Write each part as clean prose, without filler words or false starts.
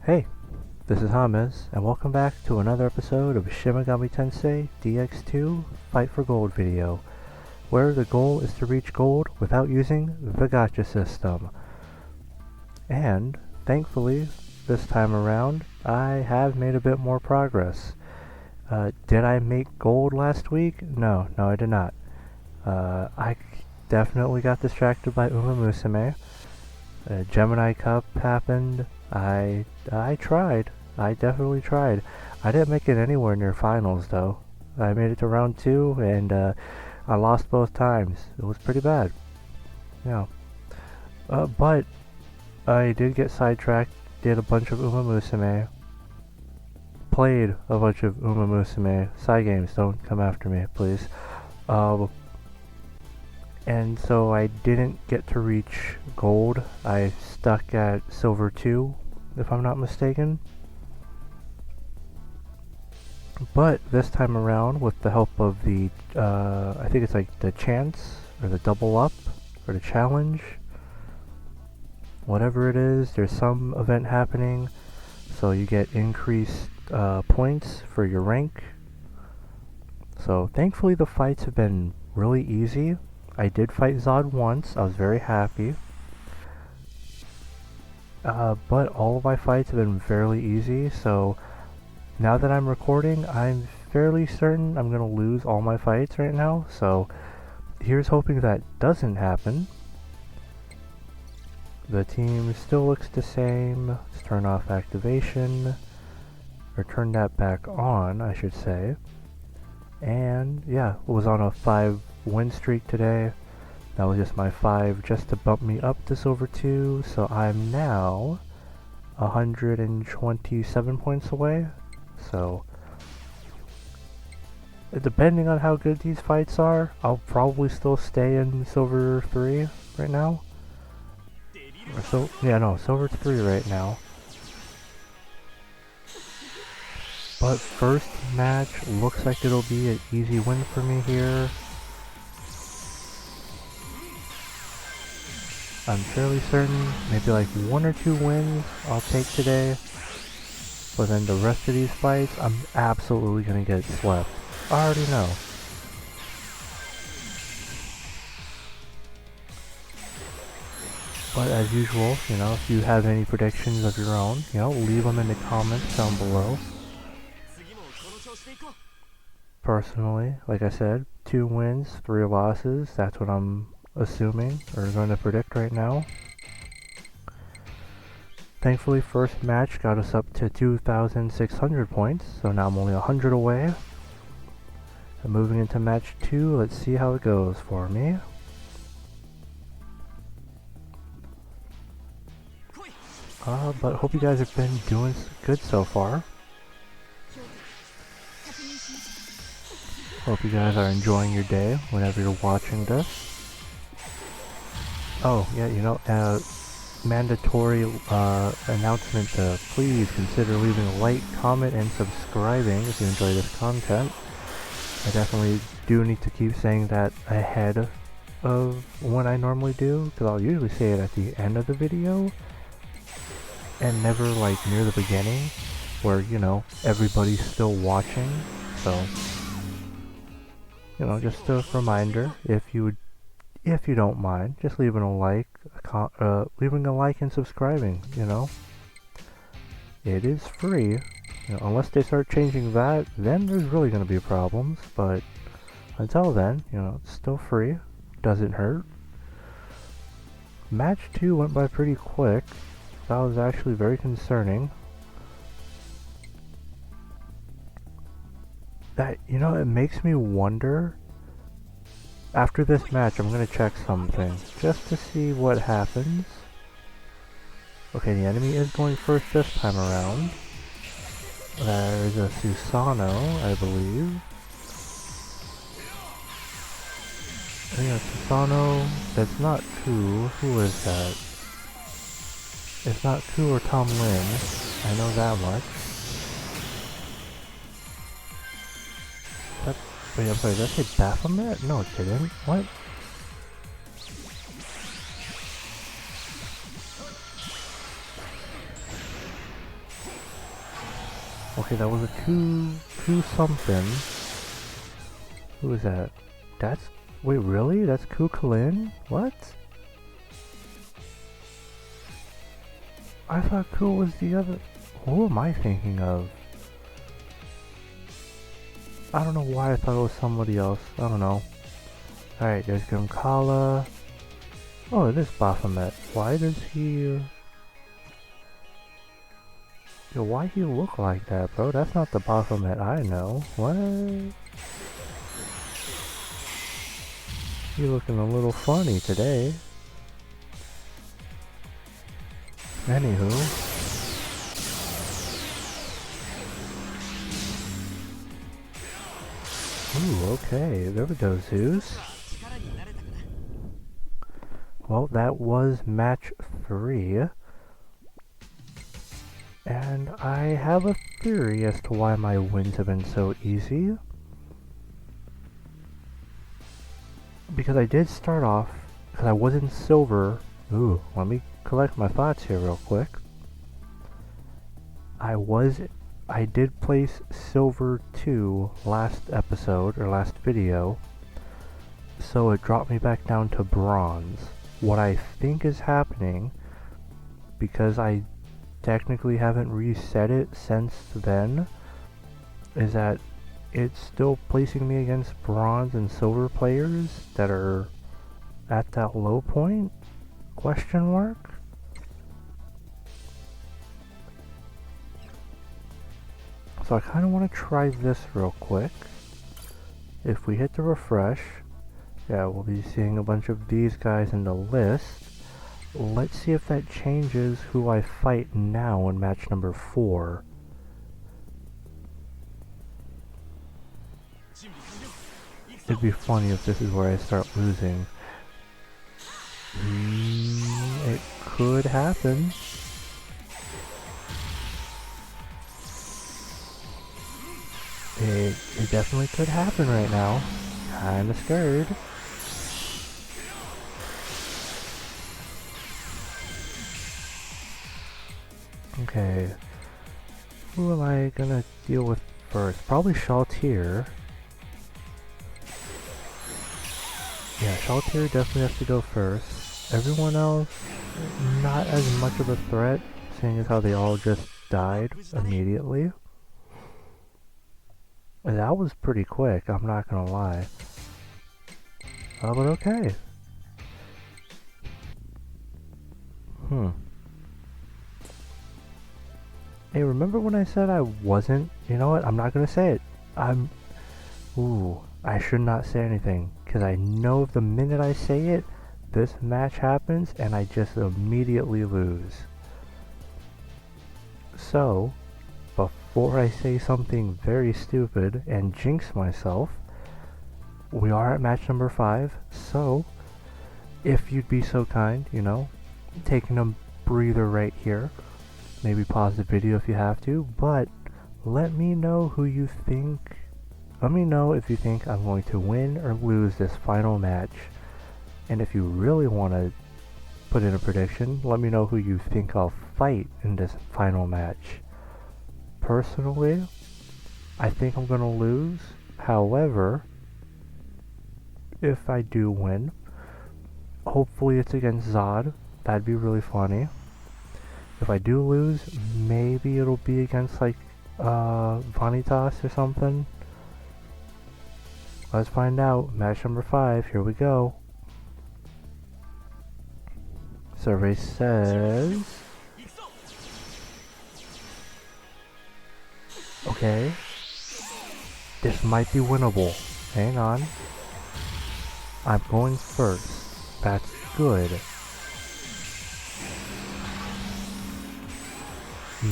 Hey, this is James, and welcome back to another episode of Shin Megami Tensei Dx2 Fight for Gold video, where the goal is to reach gold without using the gacha system. And, thankfully, this time around, I have made a bit more progress. Did I make gold last week? No, I did not. I definitely got distracted by Uma Musume. Gemini Cup happened. I tried. I definitely tried. I didn't make it anywhere near finals though. I made it to round 2 and I lost both times. It was pretty bad. Yeah. But I did get sidetracked, did a bunch of Uma Musume, played a bunch of Uma Musume. Side games, don't come after me, please. And so I didn't get to reach gold. I stuck at silver 2, if I'm not mistaken. But this time around, with the help of the, I think it's like the chance, or the double up, or the challenge, whatever it is, there's some event happening, so you get increased points for your rank. So thankfully the fights have been really easy. I did fight Zod once, I was very happy. But all of my fights have been fairly easy, so now that I'm recording, I'm fairly certain I'm gonna lose all my fights right now, so here's hoping that doesn't happen. The team still looks the same. Let's turn off activation, or turn that back on, I should say. And yeah, was on a 5 win streak today. That was just my 5 just to bump me up to silver 2, so I'm now 127 points away. So depending on how good these fights are, I'll probably still stay in silver 3 right now. Or silver 3 right now. But first match looks like it'll be an easy win for me here. I'm fairly certain maybe like 1 or 2 wins I'll take today. But then the rest of these fights, I'm absolutely gonna get swept. I already know. But as usual, if you have any predictions of your own, leave them in the comments down below. Personally, like I said, 2 wins, 3 losses, that's what I'm assuming, or going to predict right now. Thankfully, first match got us up to 2,600 points, so now I'm only 100 away. And moving into match 2, let's see how it goes for me. But hope you guys have been doing good so far. Hope you guys are enjoying your day whenever you're watching this. Oh, yeah, mandatory announcement to please consider leaving a like, comment, and subscribing if you enjoy this content. I definitely do need to keep saying that ahead of when I normally do, because I'll usually say it at the end of the video, and never like near the beginning, where, everybody's still watching, so, just a reminder, if you don't mind, just leaving a like, and subscribing, It is free. Unless they start changing that, then there's really going to be problems, but until then, it's still free. Doesn't hurt. Match 2 went by pretty quick. That was actually very concerning. That, it makes me wonder. After this match, I'm gonna check something, just to see what happens. Okay, the enemy is going first this time around. There's a Susano, I believe. Susano, that's not Ku. Who is that? It's not Ku or Tom Lin. I know that much. Wait, I'm sorry, did I say Baphomet? No, it didn't. What? Okay, that was a coup something. Who is that? That's... Wait, really? That's Ku Kalin? What? I thought Ku was the other... Who am I thinking of? I don't know why I thought it was somebody else. I don't know. Alright, there's Gumkala. Oh, it is Baphomet. Why does he... Yo, why he look like that, bro? That's not the Baphomet I know. What? You looking a little funny today. Anywho. Ooh, okay. There we go, Zeus. Well, that was match 3. And I have a theory as to why my wins have been so easy. Because I did start off, because I was in silver. Ooh, let me collect my thoughts here real quick. I did place silver 2 last episode, or last video. So it dropped me back down to bronze. What I think is happening, because I technically haven't reset it since then, is that it's still placing me against bronze and silver players that are at that low point? Question mark? So I kind of want to try this real quick. If we hit the refresh, yeah, we'll be seeing a bunch of these guys in the list. Let's see if that changes who I fight now in match number 4. It'd be funny if this is where I start losing. It could happen. It definitely could happen right now. Kinda scared. Okay. Who am I gonna deal with first? Probably Shaltir. Yeah, Shaltir definitely has to go first. Everyone else, not as much of a threat, seeing as how they all just died immediately. And that was pretty quick, I'm not gonna lie. But okay. Hey, remember when I said I wasn't? You know what? I'm not gonna say it. I should not say anything. Because I know the minute I say it, this match happens and I just immediately lose. So, before I say something very stupid and jinx myself, we are at match number 5. So, if you'd be so kind, you know, taking a breather right here. Maybe pause the video if you have to, but let me know who you think. Let me know if you think I'm going to win or lose this final match. And if you really want to put in a prediction, let me know who you think I'll fight in this final match. Personally, I think I'm going to lose. However, if I do win, hopefully it's against Zod. That'd be really funny. If I do lose, maybe it'll be against like Vanitas or something. Let's find out. Match number 5, here we go. Survey says... Okay. This might be winnable. Hang on. I'm going first. That's good.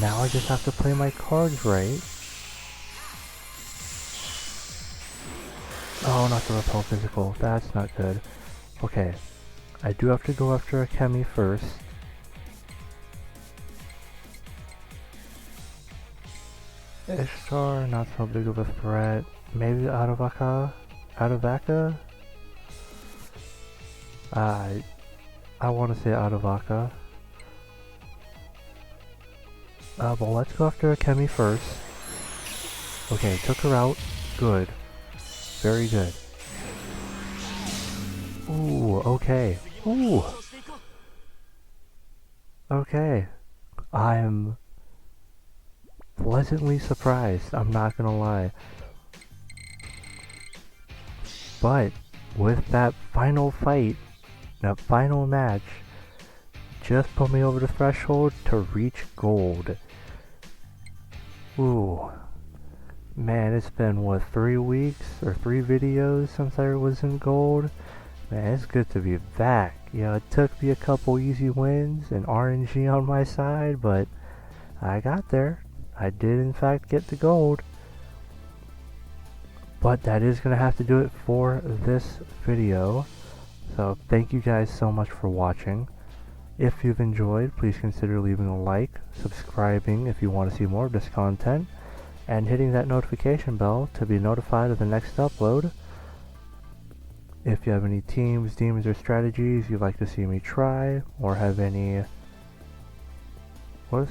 Now I just have to play my cards right. Oh, not the repel physical. That's not good. Okay. I do have to go after a Chemi first. Ishtar, not so big of a threat. Maybe Adavaka? Adavaka? I want to say Adavaka. Well, let's go after a Chemi first. Okay, took her out. Good. Very good. Ooh, okay. Ooh. Okay. I'm pleasantly surprised, I'm not gonna lie. But with that final fight, that final match, just put me over the threshold to reach gold. Ooh. Man, it's been, what, 3 weeks or 3 videos since I was in gold? Man, it's good to be back. You know, it took me a couple easy wins and RNG on my side, but I got there. I did in fact get the gold. But that is going to have to do it for this video. So thank you guys so much for watching. If you've enjoyed, please consider leaving a like, subscribing if you want to see more of this content, and hitting that notification bell to be notified of the next upload. If you have any teams, demons, or strategies you'd like to see me try, or have any... What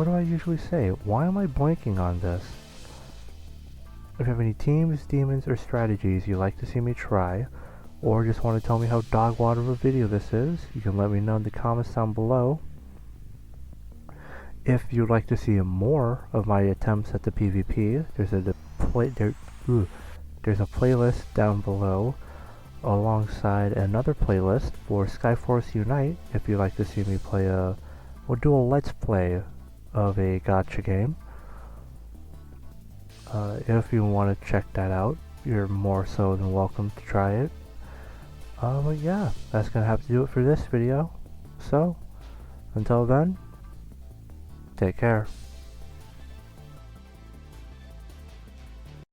do I usually say? Why am I blanking on this? If you have any teams, demons, or strategies you'd like to see me try, or just want to tell me how dog water of a video this is, you can let me know in the comments down below. If you'd like to see more of my attempts at the PvP, there's a playlist down below, alongside another playlist for Skyforce Unite. If you'd like to see me play we'll do a let's play of a gacha game. If you want to check that out, you're more so than welcome to try it. But yeah, that's gonna have to do it for this video. So, until then, take care.